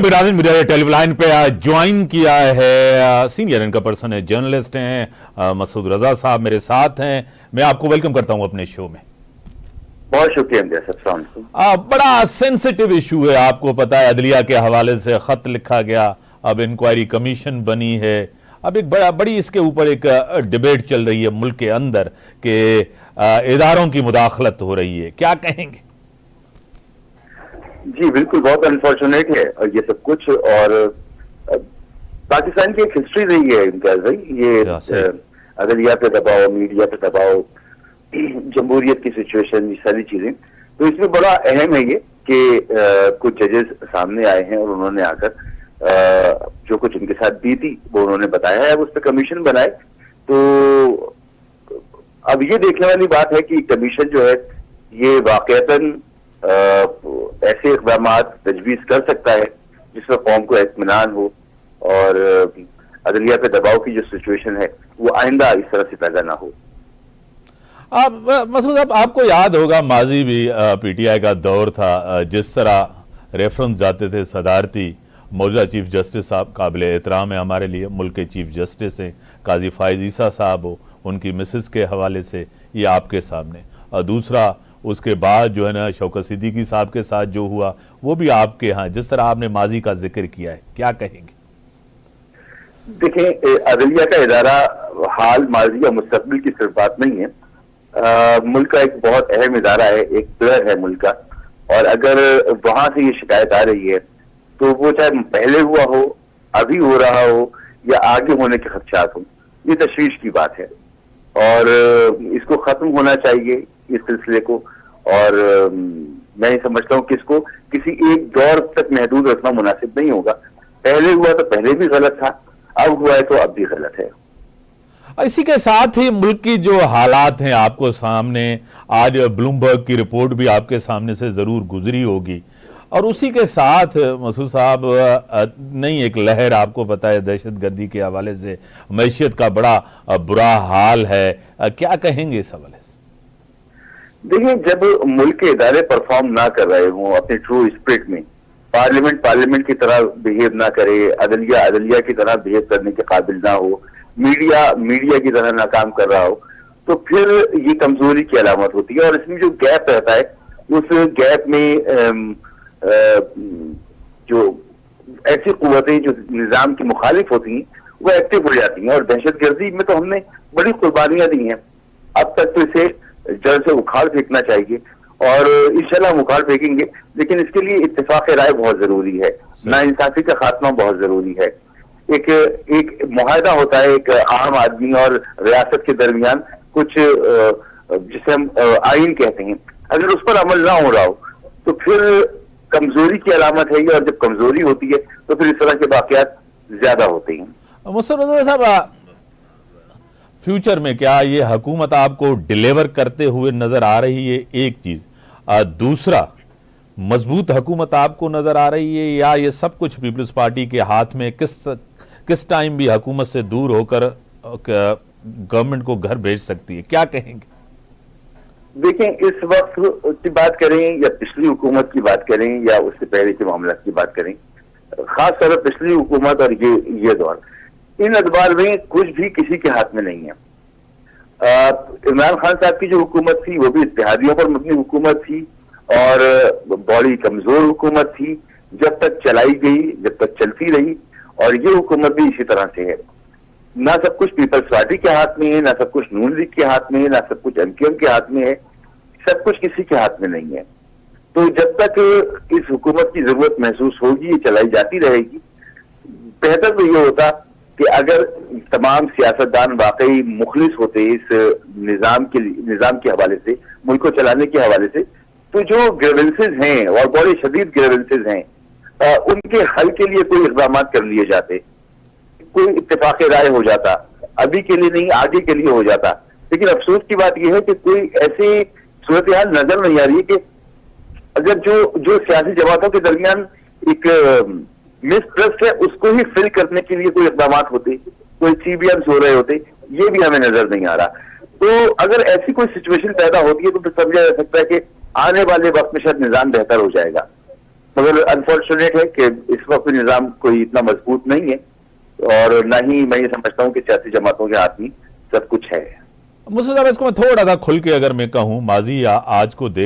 बिरादन media television line पे join किया है सीनियर इनका पर्सन है, जर्नलिस्ट हैं मसूद रजा साहब मेरे साथ हैं। मैं आपको वेलकम करता हूं अपने शो में। बहुत शुक्रिया। बड़ा सेंसिटिव इशू है, आपको पता है अदलिया के हवाले से खत लिखा गया, अब इंक्वायरी कमीशन बनी है, अब एक बड़ी इसके ऊपर एक डिबेट चल रही है मुल्क के अंदर कि इदारों की मुदाखलत हो रही है, क्या कहेंगे? जी बिल्कुल, बहुत अनफॉर्चुनेट है और ये सब कुछ, और पाकिस्तान की एक हिस्ट्री रही है इम्तियाज भाई, ये अदलिया पे दबाव, मीडिया पे दबाव, जमहूरियत की सिचुएशन, ये सारी चीजें। तो इसमें बड़ा अहम है ये कि कुछ जजेस सामने आए हैं और उन्होंने आकर जो कुछ उनके साथ बीती वो उन्होंने बताया है, अब उस पर कमीशन बनाए। तो अब ये देखने वाली बात है कि कमीशन जो है ये वाकईतन ऐसे इक़दाम तजवीज़ कर सकता है जिसमें कौम को इत्मीनान हो और अदलिया पे दबाव की जो सिचुएशन है वो आइंदा इस तरह से पैदा ना हो। मसूद साहब, आपको याद होगा माजी भी पीटीआई का दौर था, जिस तरह रेफरेंस जाते थे सदारती, मौजूदा चीफ जस्टिस साहब काबिल एहतराम है हमारे लिए, मुल्क के चीफ जस्टिस हैं, काजी फाइज ईसा साहब हो, उनकी मिसेस के हवाले से ये आपके सामने, और दूसरा उसके बाद जो है ना शौकत सिद्दीकी साहब के साथ जो हुआ वो भी आपके यहाँ, जिस तरह आपने माजी का जिक्र किया है, क्या कहेंगे? देखें, अदलिया का इदारा हाल, माजी या मुस्तकबिल की सिर्फ बात नहीं है, मुल्क का एक बहुत अहम इदारा है, एक पिलर है मुल्क का, और अगर वहां से ये शिकायत आ रही है तो वो चाहे पहले हुआ हो, अभी हो रहा हो या आगे होने के खदशात हो, ये तशवीश की बात है और इसको खत्म होना चाहिए इस सिलसिले को। और मैं समझता हूँ कि इसको किसी एक दौर तक महदूद रखना मुनासिब नहीं होगा। पहले हुआ तो पहले भी गलत था, अब हुआ है तो अब भी गलत है। इसी के साथ ही मुल्क की जो हालात हैं आपको सामने, आज ब्लूमबर्ग की रिपोर्ट भी आपके सामने से जरूर गुजरी होगी, और उसी के साथ मसूद साहब नई एक लहर आपको पता है दहशतगर्दी के हवाले से, मैशियत का बड़ा बुरा हाल है, क्या कहेंगे इस हवाले से? देखिए, जब मुल्क के इदारे परफॉर्म ना कर रहे हों अपने ट्रू स्पिरिट में, पार्लियामेंट की तरह बिहेव ना करे, अदलिया की तरह बिहेव करने के काबिल ना हो, मीडिया की तरह नाकाम कर रहा हो, तो फिर ये कमजोरी की अलामत होती है। और इसमें जो गैप रहता है, उस गैप में जो ऐसी कुव्वतें जो निजाम की मुखालिफ होती हैं वो एक्टिव हो जाती हैं। और दहशतगर्दी में तो हमने बड़ी कुर्बानियां दी हैं, अब तक तो इसे जड़ से उखाड़ फेंकना चाहिए और इंशाल्लाह हम उखाड़ फेंकेंगे, लेकिन इसके लिए इत्तेफाक राय बहुत जरूरी है, नाइंसाफी का खात्मा बहुत जरूरी है। एक मुआहदा होता है एक आम आदमी और रियासत के दरमियान, कुछ जिसे हम आइन कहते हैं, अगर उस पर अमल ना हो रहा हो तो फिर कमजोरी की अलामत है ये, और जब कमजोरी होती है तो फिर इस तरह के वाकयात ज्यादा होते हैं। मुस्तफा साहब, फ्यूचर में क्या ये हुकूमत आपको डिलीवर करते हुए नजर आ रही है? एक चीज, दूसरा, मजबूत हुकूमत आपको नजर आ रही है या ये सब कुछ पीपल्स पार्टी के हाथ में किस टाइम भी हुकूमत से दूर होकर गवर्नमेंट को घर भेज सकती है, क्या कहेंगे? देखें, इस वक्त की बात करें या पिछली हुकूमत की बात करें या उससे पहले के मामला की बात करें, खास तौर पर पिछली हुकूमत और ये दौर, इन अदबार में कुछ भी किसी के हाथ में नहीं है। इमरान खान साहब की जो हुकूमत थी वो भी इत्तेहादियों पर मबनी हुकूमत थी और बड़ी कमजोर हुकूमत थी, जब तक चलाई गई, जब तक चलती रही, और ये हुकूमत भी इसी तरह से है। ना सब कुछ पीपल्स पार्टी के हाथ में है, ना सब कुछ नून लीग के हाथ में है, ना सब कुछ एमक्यूएम के हाथ में है, सब कुछ किसी के हाथ में नहीं है। तो जब तक इस हुकूमत की जरूरत महसूस होगी, ये चलाई जाती रहेगी। बेहतर तो ये होता कि अगर तमाम सियासतदान वाकई मुखलिस होते इस निजाम के हवाले से, मुल्क को चलाने के हवाले से, तो जो ग्रीवेंसेस हैं और बड़े शदीद ग्रीवेंसेस हैं, उनके हल के लिए कोई इक़दाम कर लिए जाते, कोई इत्तेफाक राय हो जाता, अभी के लिए नहीं आगे के लिए हो जाता। लेकिन अफसोस की बात यह है कि कोई ऐसी सूरत हाल नजर नहीं आ रही है कि अगर जो सियासी जमातों के दरमियान एक मिसट्रस्ट है उसको ही फिल करने के लिए कोई इक़दाम होते, कोई CBMs हो रहे होते, ये भी हमें नजर नहीं आ रहा। तो अगर ऐसी कोई सिचुएशन पैदा होती है तो फिर समझा जा सकता है कि आने वाले वक्त में शायद निजाम बेहतर हो जाएगा। مگر انفارچونیٹ ہے کہ اس وقت نظام کوئی اتنا مضبوط نہیں ہے اور نہ ہی میں یہ سمجھتا ہوں کہ سیاسی جماعتوں کے ہاتھ میں سب کچھ ہے. مصطفیٰ صاحب اس کو میں تھوڑا سا کھل کے اگر میں کہوں ماضی یا آج کو دیکھ